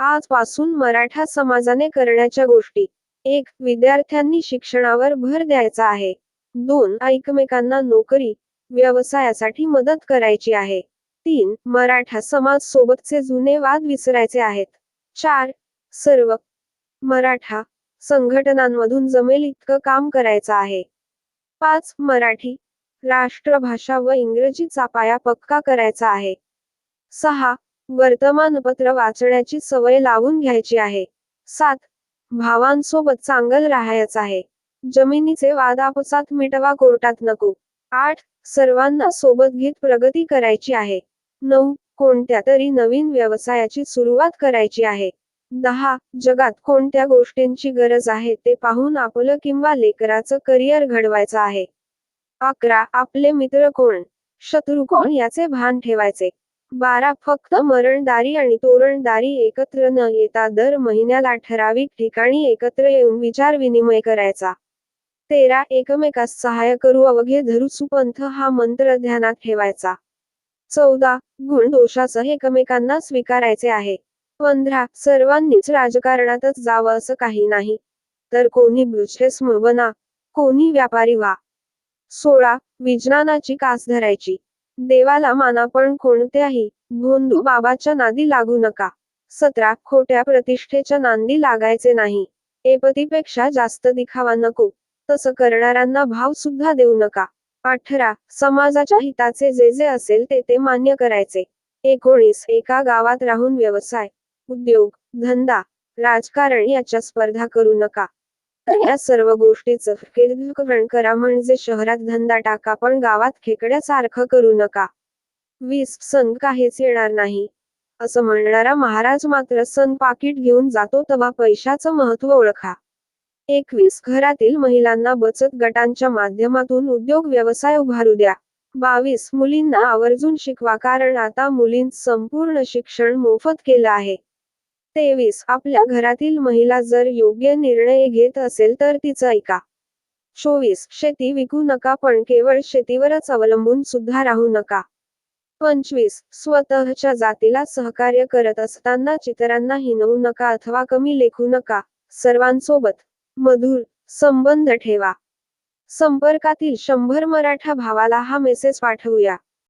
आजपासून मराठा समाजाने करण्याच्या गोष्टी. 1. विद्यार्थ्यांनी शिक्षणावर भर द्यायचा आहे. 2. एकमेकांना नोकरी, व्यवसायासाठी मदत करायची आहे. 3. मराठा समाज सोबतचे जुने वाद विसरायचे आहेत. 4. सर्व मराठा संघटनांमधून जमेल इतकं काम करायचं आहे. 5. मराठी राष्ट्रभाषा व इंग्रजीचा पाया पक्का करायचा आहे. 6. वर्तमानपत्र वाचण्याची सवय लावून घ्यायची आहे. 7. भावांसोबत चांगलं राहायचं आहे. जमिनीचे वाद आपसात मिटवा, कोर्टात नको. 8. सर्वांना सोबत घेत प्रगती करायची आहे. 9. कोणत्या तरी नवीन व्यवसायाची सुरुवात करायची आहे. 10. जगात कोणत्या गोष्टींची गरज आहे ते पाहून आपलं किंवा लेकराचं करिअर घडवायचं आहे. 11. आपले मित्र कोण, शत्रू कोण याचे भान ठेवायचे. 12. फक्त मरणदारी आणि तोरणदारी एकत्र न येता दर महिन्याला ठराविक ठिकाणी एकत्र येऊन विचार विनिमय करायचा. 13. एकमेकास सहाय्य करू अवघे धरू सुपंथ हा मंत्र ध्यानात ठेवायचा. 14. गुण दोषासह एकमेकांना स्वीकारायचे आहे. 15. सर्वांनीच राजकारणातच जावं असं काही नाही, तर कोणी बिझनेसमन बना, कोणी व्यापारी व्हा. 16. विज्ञानाची कास धरायची. देवाला माना पण कोणत्याही भोंदू बाबाच्या नादी लागू नका. 17. खोट्या प्रतिष्ठेच्या नांदी लागायचे नाही. ऐपतीपेक्षा जास्त दिखावा नको, तसं करणाऱ्यांना भाव सुद्धा देऊ नका. 18. समाजाच्या हिताचे जे जे असेल ते ते मान्य करायचे. 19. एका गावात राहून व्यवसाय, उद्योग, धंदा, राजकारण याच्या स्पर्धा करू नका. या सर्व गोष्टीचं केंद्रीकरण करा, म्हणजे शहरात धंदा टाका पण गावात खेकड्यासारखं करू नका. 20. सण काहीच येणार नाही असं म्हणणारा महाराज मात्र सण पाकिट घेऊन जातो तेव्हा पैशाचं महत्त्व ओळखा. 21. घरातील महिलांना बचत गटांच्या माध्यमातून उद्योग व्यवसाय उभारू द्या. 22. मुलींना आवर्जून शिकवा, कारण आता मुलींचं संपूर्ण शिक्षण मोफत केलं आहे. 23. आपल्या घरातील महिला जर योग्य निर्णय घेत असेल तर तिचं ऐका. 24. शेती विकू नका पण केवळ शेतीवरच अवलंबून सुद्धा राहू नका. 25. स्वतःच्या जातीला सहकार्य करत असताना इतरांना हिणवू नका अथवा कमी लेखू नका. सर्वांसोबत मधुर संबंध ठेवा. संपर्कातील 100 मराठा भावाला हा मेसेज पाठवूया.